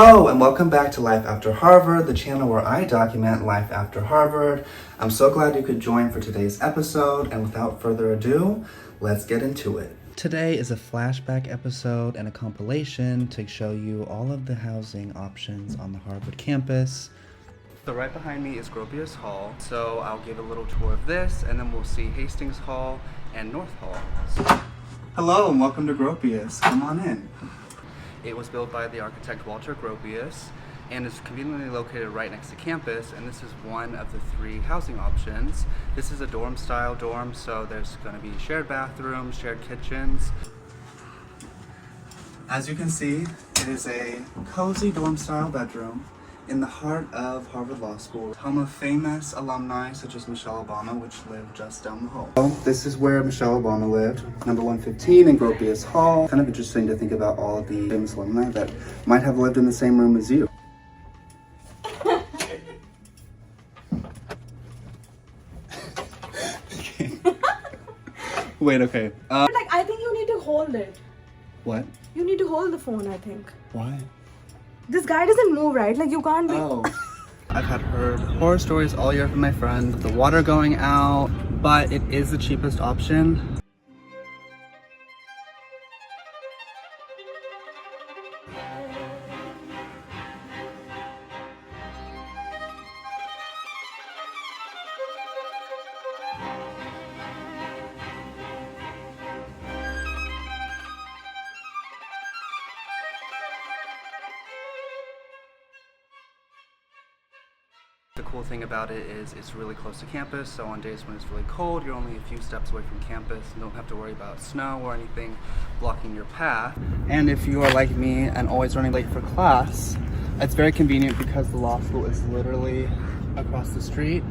Hello and welcome back to Life After Harvard, the channel where I document life after Harvard. I'm so glad you could join for today's episode, and without further ado, let's get into it. Today is a flashback episode and a compilation to show you all of the housing options on the Harvard campus. So right behind me is Gropius Hall, so I'll give a little tour of this, and then we'll see Hastings Hall and North Hall. Hello and welcome to Gropius. Come on in. It was built by the architect Walter Gropius and is conveniently located right next to campus, and this is one of the three housing options. This is a dorm style dorm, so there's going to be shared bathrooms, shared kitchens. As you can see, it is a cozy dorm style bedroom in the heart of Harvard Law School, home of famous alumni such as Michelle Obama, which lived just down the hall. This is where Michelle Obama lived, number 115 in Gropius Hall. Kind of interesting to think about all of the famous alumni that might have lived in the same room as you. Okay. Wait, okay. I think you need to hold it. What? You need to hold the phone, I think. Why? This guy doesn't move, right? Like, you can't be... Oh. I've had heard horror stories all year from my friend, the water going out, but it is the cheapest option. The cool thing about it is it's really close to campus, so on days when it's really cold, you're only a few steps away from campus and don't have to worry about snow or anything blocking your path. And if you are like me and always running late for class, it's very convenient because the law school is literally across the street.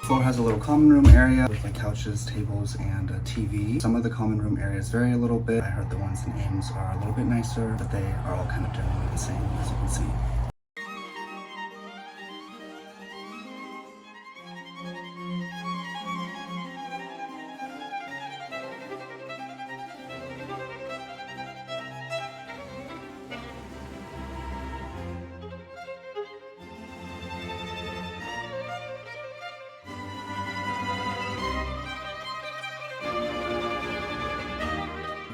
The floor has a little common room area with like couches, tables, and a TV. Some of the common room areas vary a little bit. I heard the ones in Ames are a little bit nicer, but they are all kind of generally the same, as you can see.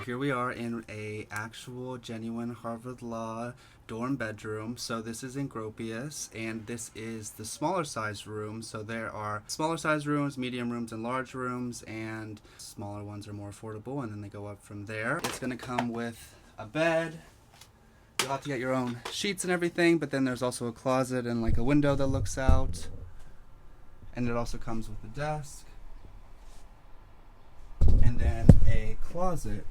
Here we are in a actual genuine Harvard Law dorm bedroom. So this is in Gropius, and this is the smaller size room. So there are smaller size rooms, medium rooms, and large rooms, and smaller ones are more affordable, and then they go up from there. It's going to come with a bed. You'll have to get your own sheets and everything, but then there's also a closet and like a window that looks out. And it also comes with a desk and then a closet.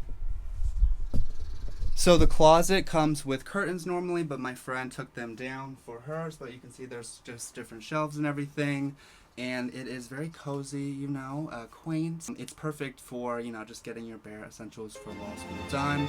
So the closet comes with curtains normally, but my friend took them down for hers, but you can see there's just different shelves and everything, and it is very cozy, you know, quaint. It's perfect for, you know, just getting your bare essentials for law school done.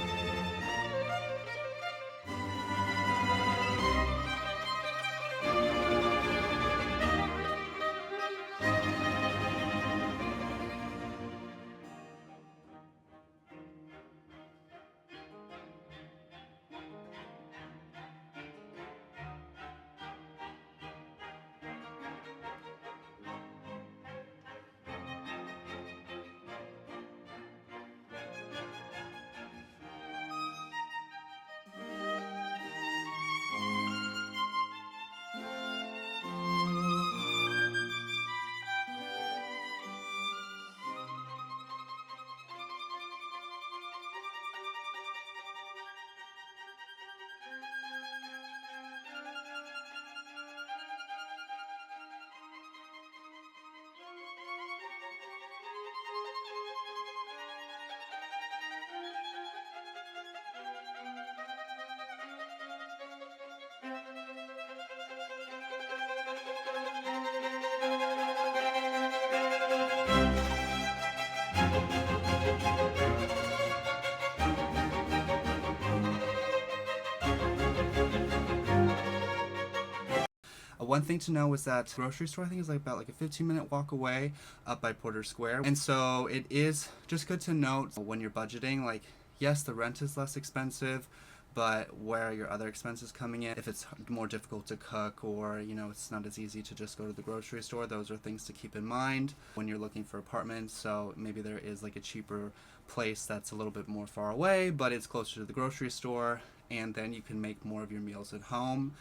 One thing to know is that the grocery store I think is like about like a 15-minute walk away up by Porter Square. And so it is just good to note when you're budgeting, like, yes, the rent is less expensive, but where are your other expenses coming in? If it's more difficult to cook, or, you know, it's not as easy to just go to the grocery store, those are things to keep in mind when you're looking for apartments. So maybe there is like a cheaper place that's a little bit more far away, but it's closer to the grocery store, and then you can make more of your meals at home.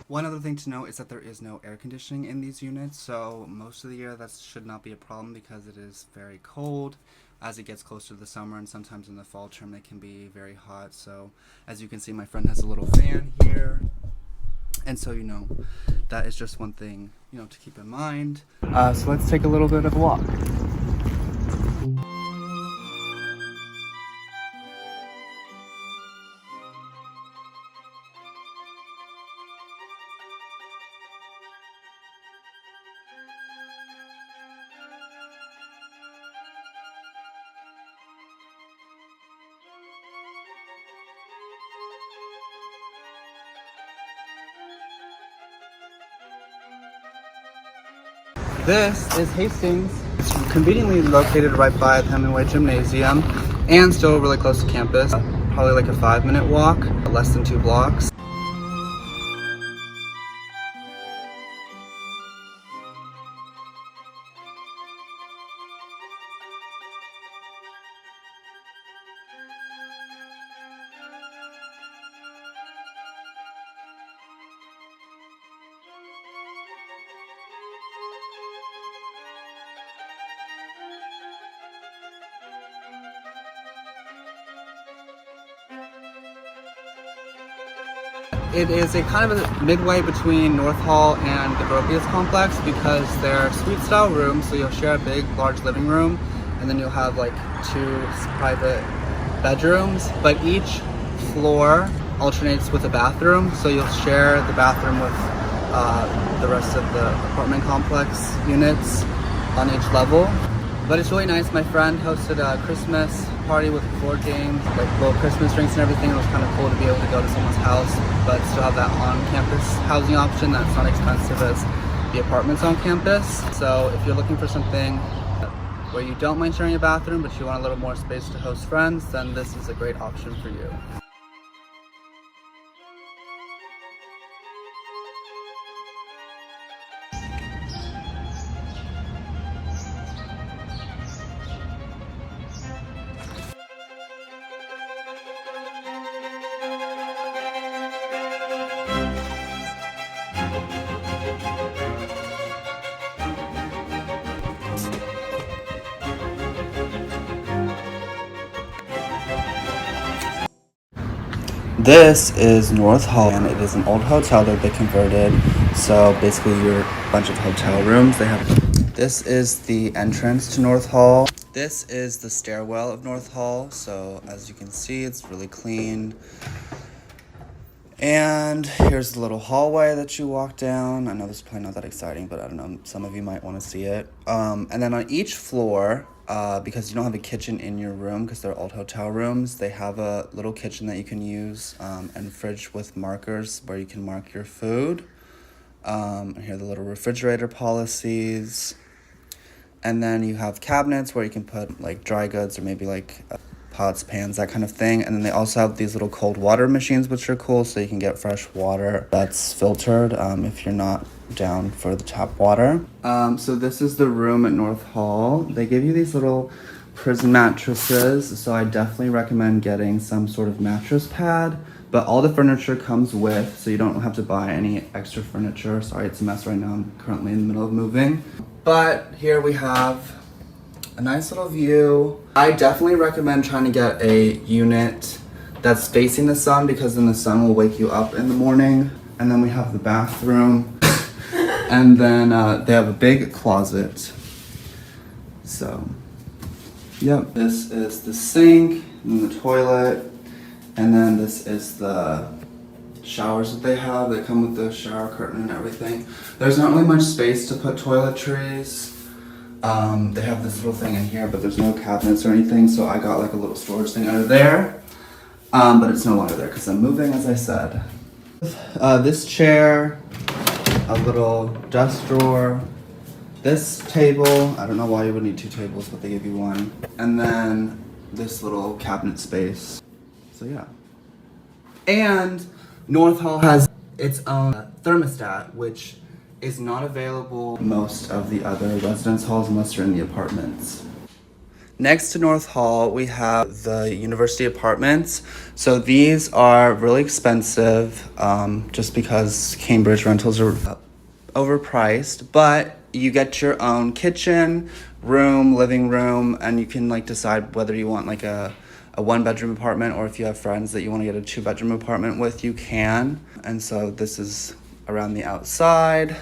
One other thing to note is that there is no air conditioning in these units, so most of the year that should not be a problem because it is very cold. As it gets closer to the summer, and sometimes in the fall term it can be very hot. So as you can see, my friend has a little fan here, and so, you know, that is just one thing, you know, to keep in mind. So let's take a little bit of a walk. This is Hastings. It's conveniently located right by the Hemingway Gymnasium and still really close to campus. Probably like a 5-minute walk, less than 2 blocks. It is a kind of a midway between North Hall and the Gropius complex because they're suite style rooms, so you'll share a big, large living room, and then you'll have like 2 private bedrooms, but each floor alternates with a bathroom, so you'll share the bathroom with the rest of the apartment complex units on each level. But it's really nice. My friend hosted a Christmas party with board games, like little Christmas drinks and everything. It was kind of cool to be able to go to someone's house, but still have that on-campus housing option that's not expensive as the apartments on campus. So if you're looking for something where you don't mind sharing a bathroom, but you want a little more space to host friends, then this is a great option for you. This is North Hall, and it is an old hotel that they converted. So basically, you're a bunch of hotel rooms. This is the entrance to North Hall. This is the stairwell of North Hall. So as you can see, it's really clean. And here's the little hallway that you walk down. I know this is probably not that exciting, but I don't know, some of you might want to see it. And then on each floor, because you don't have a kitchen in your room because they're old hotel rooms, they have a little kitchen that you can use, and fridge with markers where you can mark your food. And here are the little refrigerator policies. And then you have cabinets where you can put like dry goods or maybe like pots, pans, that kind of thing. And then they also have these little cold water machines, which are cool, so you can get fresh water that's filtered if you're not down for the tap water. So this is the room at North Hall. They give you these little prison mattresses, so I definitely recommend getting some sort of mattress pad. But all the furniture comes with, so you don't have to buy any extra furniture. Sorry, it's a mess right now. I'm currently in the middle of moving. But here we have a nice little view. I definitely recommend trying to get a unit that's facing the sun, because then the sun will wake you up in the morning. And then we have the bathroom. And then they have a big closet. So, yep. This is the sink and the toilet. And then this is the showers that they have. They come with the shower curtain and everything. There's not really much space to put toiletries. They have this little thing in here, but there's no cabinets or anything, so I got like a little storage thing under there. But it's no longer there because I'm moving, as I said. This chair, a little desk drawer, this table, I don't know why you would need two tables, but they give you one. And then this little cabinet space. So yeah. And North Hall has its own thermostat, which is not available in most of the other residence halls unless you're in the apartments. Next to North Hall, we have the university apartments. So these are really expensive just because Cambridge rentals are overpriced, but you get your own kitchen, room, living room, and you can like decide whether you want like a one-bedroom apartment, or if you have friends that you want to get a two-bedroom apartment with, you can. And so this is around the outside.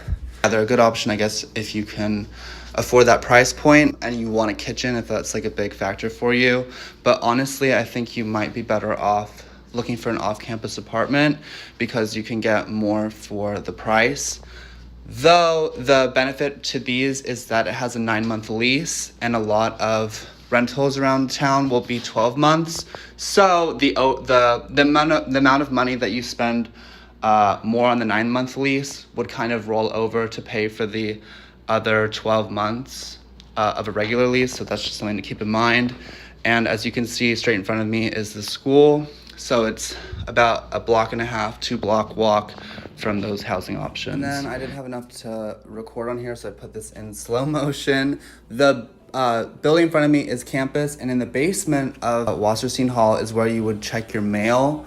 They're a good option, I guess, if you can afford that price point and you want a kitchen, if that's like a big factor for you. But honestly, I think you might be better off looking for an off-campus apartment because you can get more for the price. Though the benefit to these is that it has a 9-month lease, and a lot of rentals around town will be 12 months. So the amount of money that you spend more on the 9-month lease would kind of roll over to pay for the other 12 months of a regular lease. So that's just something to keep in mind. And as you can see, straight in front of me is the school. So it's about a 1.5 2-block walk from those housing options. And then I didn't have enough to record on here, so I put this in slow motion. The building in front of me is campus, and in the basement of Hasting Hall is where you would check your mail.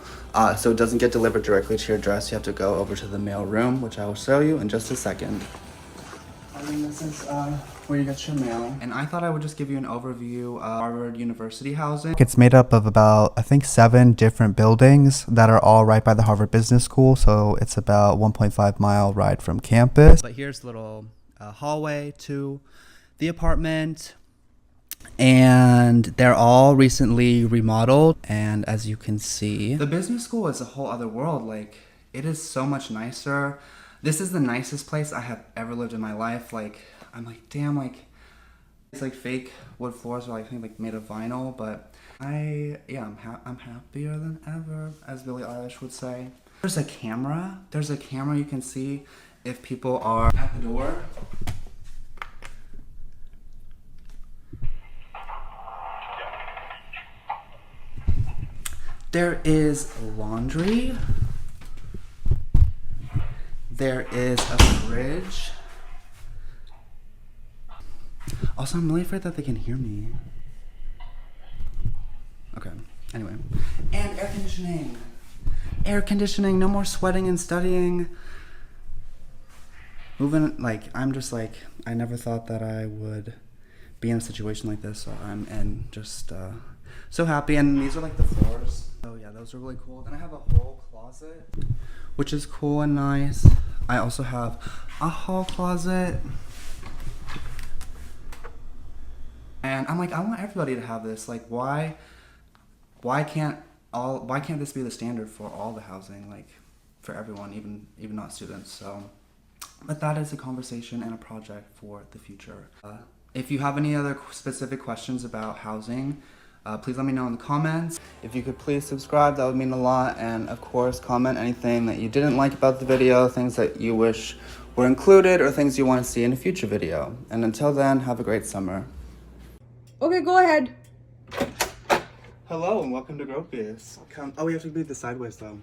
So it doesn't get delivered directly to your address. You have to go over to the mail room, which I will show you in just a second. And this is where you get your mail. And I thought I would just give you an overview of Harvard University housing. It's made up of about, I think, 7 different buildings that are all right by the Harvard Business School. So it's about 1.5-mile ride from campus. But here's a little hallway to the apartment. And they're all recently remodeled. And as you can see, the business school is a whole other world. Like, it is so much nicer. This is the nicest place I have ever lived in my life. Like, I'm like, damn, like, it's like fake wood floors are like, I think like made of vinyl, but I'm happier than ever, as Billie Eilish would say. There's a camera you can see if people are at the door. There is laundry. There is a fridge. Also, I'm really afraid that they can hear me. Okay, anyway. And air conditioning. Air conditioning, no more sweating and studying. Moving, like, I'm just like, I never thought that I would be in a situation like this, so I'm in just so happy. And these are like the floors. Oh yeah, those are really cool. Then I have a whole closet, which is cool and nice. I also have a hall closet. And I'm like, I want everybody to have this. Like, why can't this be the standard for all the housing, like for everyone, even not students? So, but that is a conversation and a project for the future. If you have any other specific questions about housing, please let me know in the comments. If you could please subscribe, that would mean a lot. And of course, comment anything that you didn't like about the video, things that you wish were included, or things you want to see in a future video. And until then, have a great summer. Okay, go ahead. Hello and welcome to Gropius. Come. Oh, we have to be the sideways though.